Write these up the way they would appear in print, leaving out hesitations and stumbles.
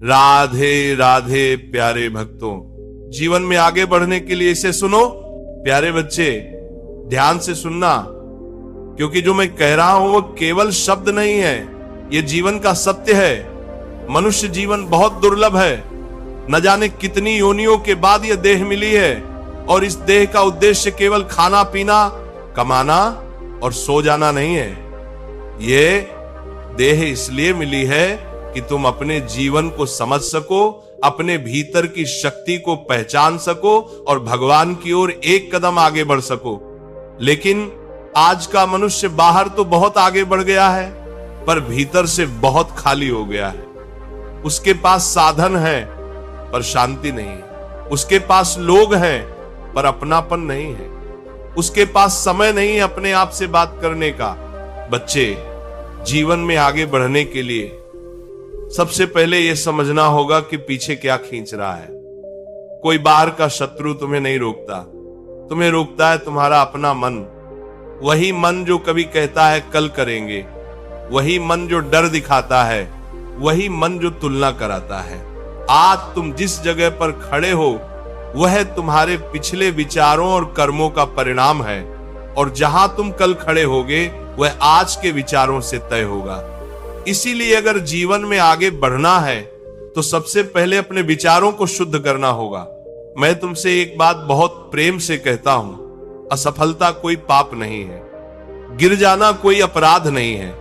राधे राधे प्यारे भक्तों, जीवन में आगे बढ़ने के लिए इसे सुनो। प्यारे बच्चे, ध्यान से सुनना, क्योंकि जो मैं कह रहा हूं वो केवल शब्द नहीं है, ये जीवन का सत्य है। मनुष्य जीवन बहुत दुर्लभ है। न जाने कितनी योनियों के बाद यह देह मिली है, और इस देह का उद्देश्य केवल खाना पीना, कमाना और सो जाना नहीं है। ये देह इसलिए मिली है कि तुम अपने जीवन को समझ सको, अपने भीतर की शक्ति को पहचान सको और भगवान की ओर एक कदम आगे बढ़ सको। लेकिन आज का मनुष्य बाहर तो बहुत आगे बढ़ गया है, पर भीतर से बहुत खाली हो गया है। उसके पास साधन है पर शांति नहीं है, उसके पास लोग हैं पर अपनापन नहीं है, उसके पास समय नहीं है अपने आप से बात करने का। बच्चे, जीवन में आगे बढ़ने के लिए सबसे पहले यह समझना होगा कि पीछे क्या खींच रहा है। कोई बाहर का शत्रु तुम्हें नहीं रोकता, तुम्हें रोकता है तुम्हारा अपना मन। वही मन जो कभी कहता है कल करेंगे, वही मन जो डर दिखाता है, वही मन जो तुलना कराता है। आज तुम जिस जगह पर खड़े हो वह तुम्हारे पिछले विचारों और कर्मों का परिणाम है, और जहां तुम कल खड़े होगे वह आज के विचारों से तय होगा। इसीलिए अगर जीवन में आगे बढ़ना है तो सबसे पहले अपने विचारों को शुद्ध करना होगा। मैं तुमसे एक बात बहुत प्रेम से कहता हूं, असफलता कोई पाप नहीं है, गिर जाना कोई अपराध नहीं है,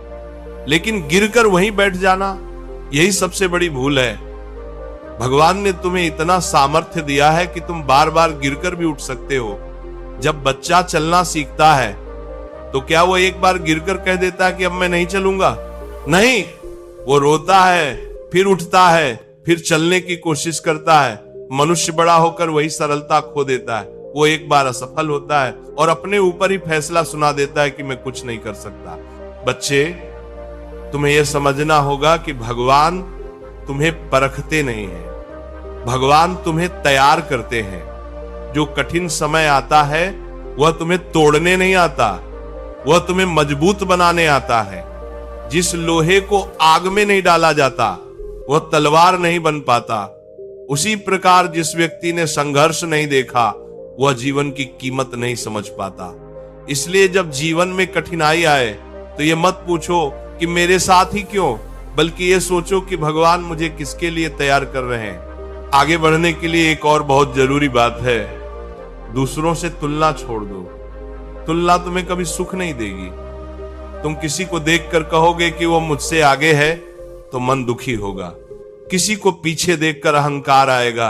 लेकिन गिरकर वहीं बैठ जाना यही सबसे बड़ी भूल है। भगवान ने तुम्हें इतना सामर्थ्य दिया है कि तुम बार बार गिरकर भी उठ सकते हो। जब बच्चा चलना सीखता है तो क्या वो एक बार गिरकर कह देता है कि अब मैं नहीं चलूंगा? नहीं, वो रोता है, फिर उठता है, फिर चलने की कोशिश करता है। मनुष्य बड़ा होकर वही सरलता खो देता है। वो एक बार असफल होता है और अपने ऊपर ही फैसला सुना देता है कि मैं कुछ नहीं कर सकता। बच्चे, तुम्हें यह समझना होगा कि भगवान तुम्हें परखते नहीं है, भगवान तुम्हें तैयार करते हैं। जो कठिन समय आता है वह तुम्हें तोड़ने नहीं आता, वह तुम्हें मजबूत बनाने आता है। जिस लोहे को आग में नहीं डाला जाता वह तलवार नहीं बन पाता। उसी प्रकार जिस व्यक्ति ने संघर्ष नहीं देखा वह जीवन की कीमत नहीं समझ पाता। इसलिए जब जीवन में कठिनाई आए तो ये मत पूछो कि मेरे साथ ही क्यों, बल्कि ये सोचो कि भगवान मुझे किसके लिए तैयार कर रहे हैं। आगे बढ़ने के लिए एक और बहुत जरूरी बात है, दूसरों से तुलना छोड़ दो। तुलना तुम्हें कभी सुख नहीं देगी। तुम किसी को देखकर कहोगे कि वो मुझसे आगे है तो मन दुखी होगा, किसी को पीछे देखकर अहंकार आएगा।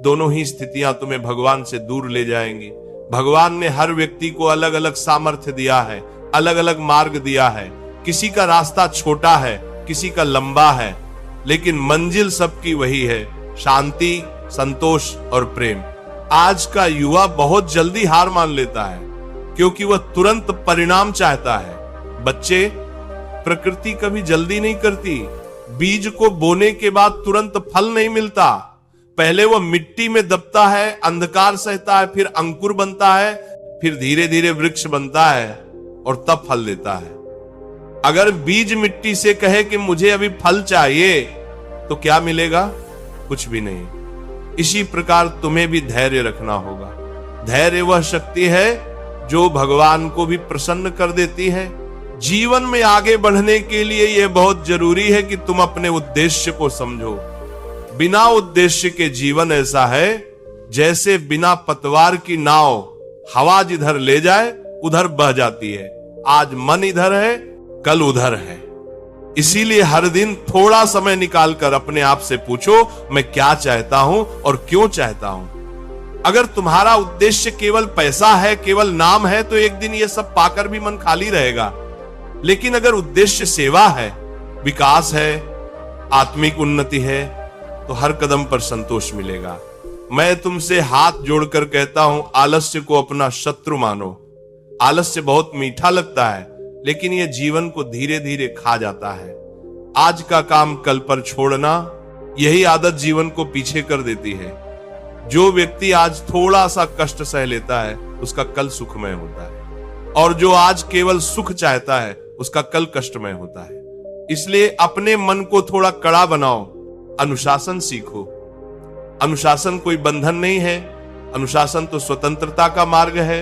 दोनों ही स्थितियां तुम्हें भगवान से दूर ले जाएंगी। भगवान ने हर व्यक्ति को अलग अलग सामर्थ्य दिया है, अलग अलग मार्ग दिया है। किसी का रास्ता छोटा है, किसी का लंबा है, लेकिन मंजिल सबकी वही है, शांति, संतोष और प्रेम। आज का युवा बहुत जल्दी हार मान लेता है क्योंकि वह तुरंत परिणाम चाहता है। बच्चे, प्रकृति कभी जल्दी नहीं करती। बीज को बोने के बाद तुरंत फल नहीं मिलता। पहले वह मिट्टी में दबता है, अंधकार सहता है, फिर अंकुर बनता है, फिर धीरे धीरे वृक्ष बनता है और तब फल देता है। अगर बीज मिट्टी से कहे कि मुझे अभी फल चाहिए तो क्या मिलेगा? कुछ भी नहीं। इसी प्रकार तुम्हें भी धैर्य रखना होगा। धैर्य वह शक्ति है जो भगवान को भी प्रसन्न कर देती है। जीवन में आगे बढ़ने के लिए यह बहुत जरूरी है कि तुम अपने उद्देश्य को समझो। बिना उद्देश्य के जीवन ऐसा है जैसे बिना पतवार की नाव, हवा जिधर ले जाए उधर बह जाती है। आज मन इधर है, कल उधर है। इसीलिए हर दिन थोड़ा समय निकालकर अपने आप से पूछो, मैं क्या चाहता हूं और क्यों चाहता हूं। अगर तुम्हारा उद्देश्य केवल पैसा है, केवल नाम है, तो एक दिन यह सब पाकर भी मन खाली रहेगा। लेकिन अगर उद्देश्य सेवा है, विकास है, आत्मिक उन्नति है, तो हर कदम पर संतोष मिलेगा। मैं तुमसे हाथ जोड़कर कहता हूं, आलस्य को अपना शत्रु मानो। आलस्य बहुत मीठा लगता है, लेकिन यह जीवन को धीरे धीरे खा जाता है। आज का काम कल पर छोड़ना, यही आदत जीवन को पीछे कर देती है। जो व्यक्ति आज थोड़ा सा कष्ट सह लेता है उसका कल सुखमय होता है, और जो आज केवल सुख चाहता है उसका कल कष्टमय होता है। इसलिए अपने मन को थोड़ा कड़ा बनाओ, अनुशासन सीखो। अनुशासन कोई बंधन नहीं है, अनुशासन तो स्वतंत्रता का मार्ग है।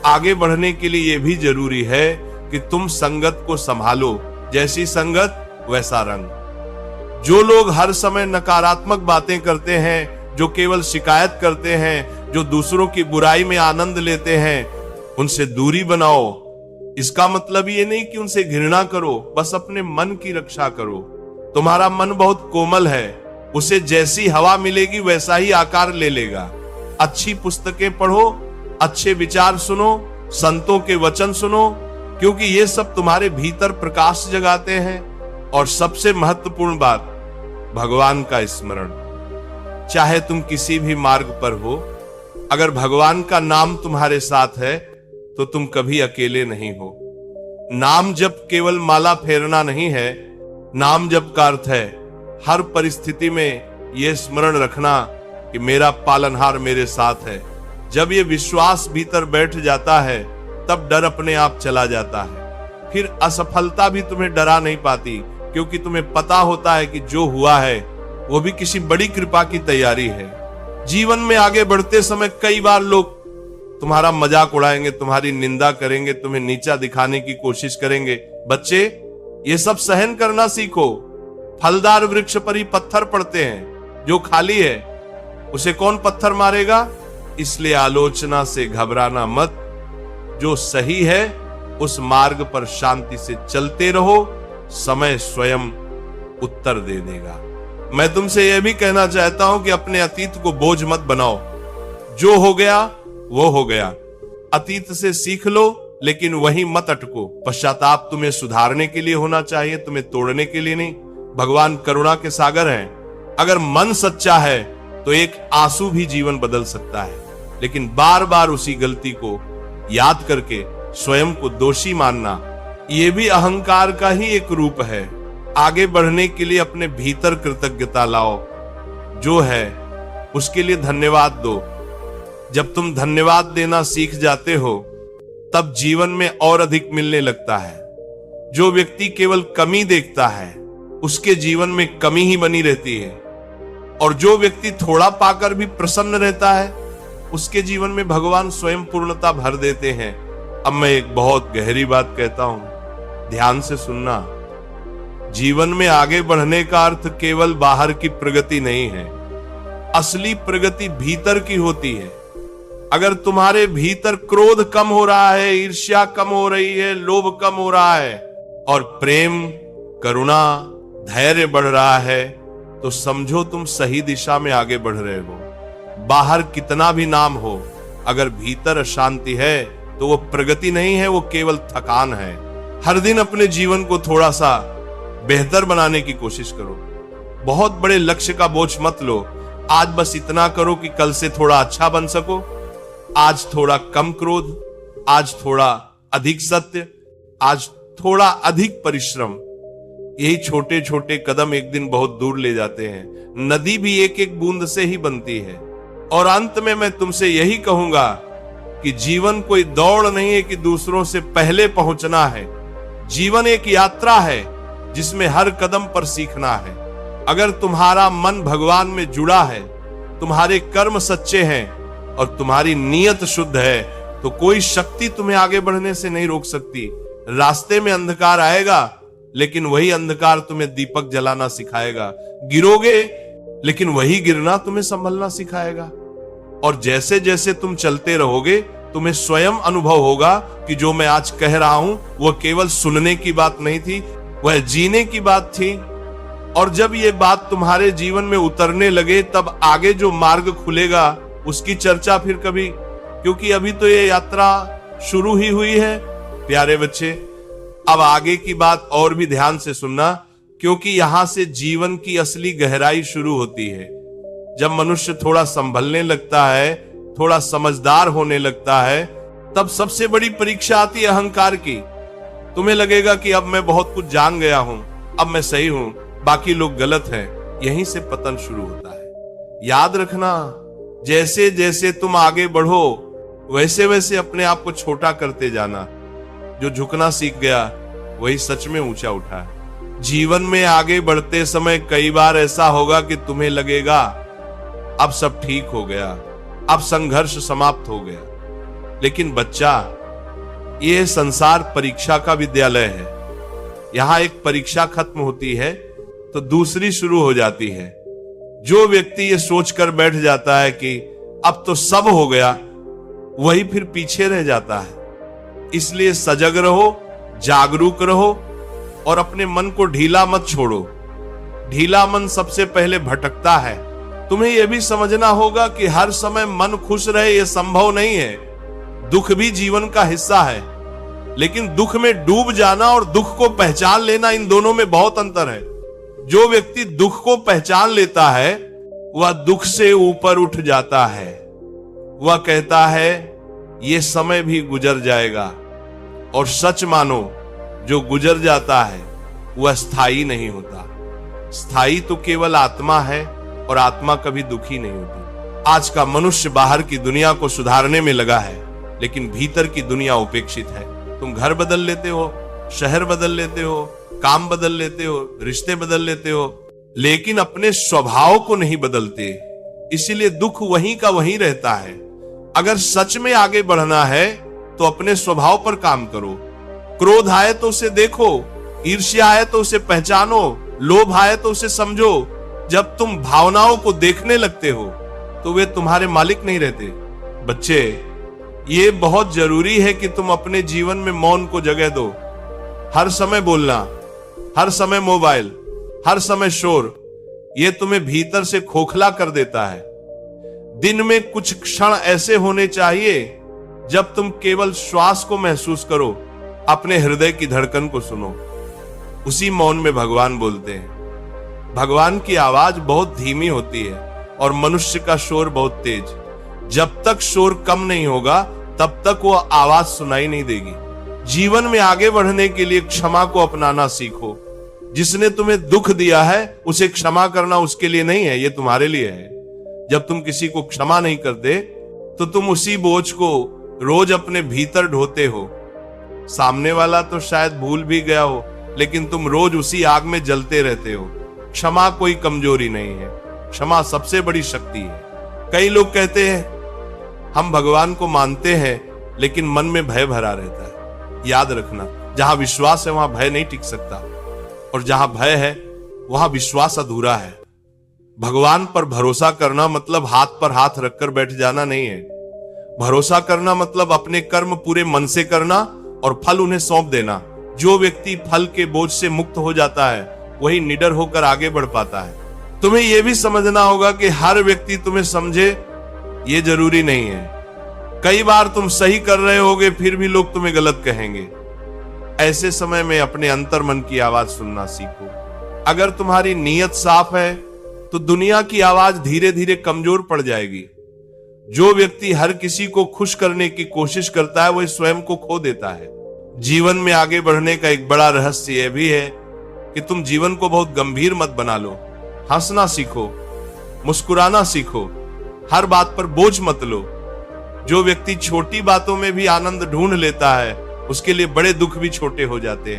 आगे बढ़ने के लिए यह भी जरूरी है कि तुम संगत को संभालो, जैसी संगत वैसा रंग। जो लोग हर समय नकारात्मक बातें करते हैं, जो केवल शिकायत करते हैं, जो दूसरों की बुराई में आनंद लेते हैं, उनसे दूरी बनाओ। इसका मतलब ये नहीं कि उनसे घृणा करो, बस अपने मन की रक्षा करो। तुम्हारा मन बहुत कोमल है, उसे जैसी हवा मिलेगी वैसा ही आकार ले लेगा। अच्छी पुस्तकें पढ़ो, अच्छे विचार सुनो, संतों के वचन सुनो, क्योंकि ये सब तुम्हारे भीतर प्रकाश जगाते हैं। और सबसे महत्वपूर्ण बात, भगवान का स्मरण। चाहे तुम किसी भी मार्ग पर हो, अगर भगवान का नाम तुम्हारे साथ है तो तुम कभी अकेले नहीं हो। नाम जप केवल माला फेरना नहीं है, नाम जप का अर्थ है हर परिस्थिति में यह स्मरण रखना कि मेरा पालनहार मेरे साथ है। जब ये विश्वास भीतर बैठ जाता है तब डर अपने आप चला जाता है। फिर असफलता भी तुम्हें डरा नहीं पाती, क्योंकि तुम्हें पता होता है कि जो हुआ है वो भी किसी बड़ी कृपा की तैयारी है। जीवन में आगे बढ़ते समय कई बार लोग तुम्हारा मजाक उड़ाएंगे, तुम्हारी निंदा करेंगे, तुम्हें नीचा दिखाने की कोशिश करेंगे। बच्चे, ये सब सहन करना सीखो। फलदार वृक्ष पर ही पत्थर पड़ते हैं, जो खाली है उसे कौन पत्थर मारेगा? इसलिए आलोचना से घबराना मत। जो सही है उस मार्ग पर शांति से चलते रहो, समय स्वयं उत्तर दे देगा। मैं तुमसे यह भी कहना चाहता हूं कि अपने अतीत को बोझ मत बनाओ। जो हो गया वो हो गया। अतीत से सीख लो, लेकिन वहीं मत अटको। पश्चाताप तुम्हें सुधारने के लिए होना चाहिए, तुम्हें तोड़ने के लिए नहीं। भगवान करुणा के सागर हैं। अगर मन सच्चा है तो एक आंसू भी जीवन बदल सकता है, लेकिन बार बार उसी गलती को याद करके स्वयं को दोषी मानना, यह भी अहंकार का ही एक रूप है। आगे बढ़ने के लिए अपने भीतर कृतज्ञता लाओ, जो है उसके लिए धन्यवाद दो। जब तुम धन्यवाद देना सीख जाते हो तब जीवन में और अधिक मिलने लगता है। जो व्यक्ति केवल कमी देखता है उसके जीवन में कमी ही बनी रहती है, और जो व्यक्ति थोड़ा पाकर भी प्रसन्न रहता है उसके जीवन में भगवान स्वयं पूर्णता भर देते हैं। अब मैं एक बहुत गहरी बात कहता हूं, ध्यान से सुनना। जीवन में आगे बढ़ने का अर्थ केवल बाहर की प्रगति नहीं है, असली प्रगति भीतर की होती है। अगर तुम्हारे भीतर क्रोध कम हो रहा है, ईर्ष्या कम हो रही है, लोभ कम हो रहा है, और प्रेम, करुणा, धैर्य बढ़ रहा है, तो समझो तुम सही दिशा में आगे बढ़ रहे हो। बाहर कितना भी नाम हो, अगर भीतर अशांति है तो वो प्रगति नहीं है, वो केवल थकान है। हर दिन अपने जीवन को थोड़ा सा बेहतर बनाने की कोशिश करो। बहुत बड़े लक्ष्य का बोझ मत लो। आज बस इतना करो कि कल से थोड़ा अच्छा बन सको। आज थोड़ा कम क्रोध, आज थोड़ा अधिक सत्य, आज थोड़ा अधिक परिश्रम। यही छोटे छोटे कदम एक दिन बहुत दूर ले जाते हैं। नदी भी एक एक बूंद से ही बनती है। और अंत में मैं तुमसे यही कहूंगा कि जीवन कोई दौड़ नहीं है कि दूसरों से पहले पहुंचना है। जीवन एक यात्रा है जिसमें हर कदम पर सीखना है। अगर तुम्हारा मन भगवान में जुड़ा है, तुम्हारे कर्म सच्चे हैं और तुम्हारी नीयत शुद्ध है, तो कोई शक्ति तुम्हें आगे बढ़ने से नहीं रोक सकती। रास्ते में अंधकार आएगा, लेकिन वही अंधकार तुम्हें दीपक जलाना सिखाएगा। गिरोगे, लेकिन वही गिरना तुम्हें संभलना सिखाएगा। और जैसे जैसे तुम चलते रहोगे, तुम्हें स्वयं अनुभव होगा कि जो मैं आज कह रहा हूं वह केवल सुनने की बात नहीं थी, वह जीने की बात थी। और जब ये बात तुम्हारे जीवन में उतरने लगे, तब आगे जो मार्ग खुलेगा उसकी चर्चा फिर कभी, क्योंकि अभी तो ये यात्रा शुरू ही हुई है। प्यारे बच्चे, अब आगे की बात और भी ध्यान से सुनना, क्योंकि यहां से जीवन की असली गहराई शुरू होती है। जब मनुष्य थोड़ा संभलने लगता है, थोड़ा समझदार होने लगता है, तब सबसे बड़ी परीक्षा आती है अहंकार की। तुम्हें लगेगा कि अब मैं बहुत कुछ जान गया हूं, अब मैं सही हूं, बाकी लोग गलत हैं। यहीं से पतन शुरू होता है। याद रखना, जैसे जैसे तुम आगे बढ़ो वैसे वैसे अपने आप को छोटा करते जाना। जो झुकना सीख गया वही सच में ऊंचा उठा है। जीवन में आगे बढ़ते समय कई बार ऐसा होगा कि तुम्हें लगेगा अब सब ठीक हो गया, अब संघर्ष समाप्त हो गया। लेकिन बच्चा, यह संसार परीक्षा का विद्यालय है। यहां एक परीक्षा खत्म होती है तो दूसरी शुरू हो जाती है। जो व्यक्ति ये सोचकर बैठ जाता है कि अब तो सब हो गया, वही फिर पीछे रह जाता है। इसलिए सजग रहो, जागरूक रहो और अपने मन को ढीला मत छोड़ो। ढीला मन सबसे पहले भटकता है। तुम्हें यह भी समझना होगा कि हर समय मन खुश रहे यह संभव नहीं है। दुख भी जीवन का हिस्सा है, लेकिन दुख में डूब जाना और दुख को पहचान लेना, इन दोनों में बहुत अंतर है। जो व्यक्ति दुख को पहचान लेता है वह दुख से ऊपर उठ जाता है। वह कहता है यह समय भी गुजर जाएगा। और सच मानो, जो गुजर जाता है वह स्थायी नहीं होता। स्थायी तो केवल आत्मा है और आत्मा कभी दुखी नहीं होती। आज का मनुष्य बाहर की दुनिया को सुधारने में लगा है, लेकिन भीतर की दुनिया उपेक्षित है। तुम घर बदल लेते हो, शहर बदल लेते हो, काम बदल लेते हो, रिश्ते बदल लेते हो, लेकिन अपने स्वभाव को नहीं बदलते। इसीलिए दुख वहीं का वहीं रहता है। अगर सच में आगे बढ़ना है तो अपने स्वभाव पर काम करो। क्रोध आए तो उसे देखो, ईर्ष्या आए तो उसे पहचानो, लोभ आए तो उसे समझो। जब तुम भावनाओं को देखने लगते हो तो वे तुम्हारे मालिक नहीं रहते। बच्चे, ये बहुत जरूरी है कि तुम अपने जीवन में मौन को जगह दो। हर समय बोलना, हर समय मोबाइल, हर समय शोर, यह तुम्हें भीतर से खोखला कर देता है। दिन में कुछ क्षण ऐसे होने चाहिए जब तुम केवल श्वास को महसूस करो, अपने हृदय की धड़कन को सुनो। उसी मौन में भगवान बोलते हैं। भगवान की आवाज बहुत धीमी होती है और मनुष्य का शोर बहुत तेज। जब तक शोर कम नहीं होगा तब तक वो आवाज सुनाई नहीं देगी। जीवन में आगे बढ़ने के लिए क्षमा को अपनाना सीखो। जिसने तुम्हें दुख दिया है उसे क्षमा करना उसके लिए नहीं है, ये तुम्हारे लिए है। जब तुम किसी को क्षमा नहीं करते तो तुम उसी बोझ को रोज अपने भीतर ढोते हो। सामने वाला तो शायद भूल भी गया हो, लेकिन तुम रोज उसी आग में जलते रहते हो। क्षमा कोई कमजोरी नहीं है, क्षमा सबसे बड़ी शक्ति है। कई लोग कहते हैं हम भगवान को मानते हैं, लेकिन मन में भय भरा रहता है। याद रखना, जहां विश्वास है वहां भय नहीं टिक सकता, और जहां भय है वहां विश्वास अधूरा है। भगवान पर भरोसा करना मतलब हाथ पर हाथ रखकर बैठ जाना नहीं है। भरोसा करना मतलब अपने कर्म पूरे मन से करना और फल उन्हें सौंप देना। जो व्यक्ति फल के बोझ से मुक्त हो जाता है वही निडर होकर आगे बढ़ पाता है। तुम्हें यह भी समझना होगा कि हर व्यक्ति तुम्हें समझे ये जरूरी नहीं है। कई बार तुम सही कर रहे होगे फिर भी लोग तुम्हें गलत कहेंगे। ऐसे समय में अपने अंतर मन की आवाज सुनना सीखो। अगर तुम्हारी नीयत साफ है तो दुनिया की आवाज धीरे धीरे कमजोर पड़ जाएगी। जो व्यक्ति हर किसी को खुश करने की कोशिश करता है वह स्वयं को खो देता है। जीवन में आगे बढ़ने का एक बड़ा रहस्य यह भी है कि तुम जीवन को बहुत गंभीर मत बना लो। हंसना सीखो, मुस्कुराना सीखो, हर बात पर बोझ मत लो। जो व्यक्ति छोटी बातों में भी आनंद ढूंढ लेता है उसके लिए बड़े दुख भी छोटे हो जाते हैं।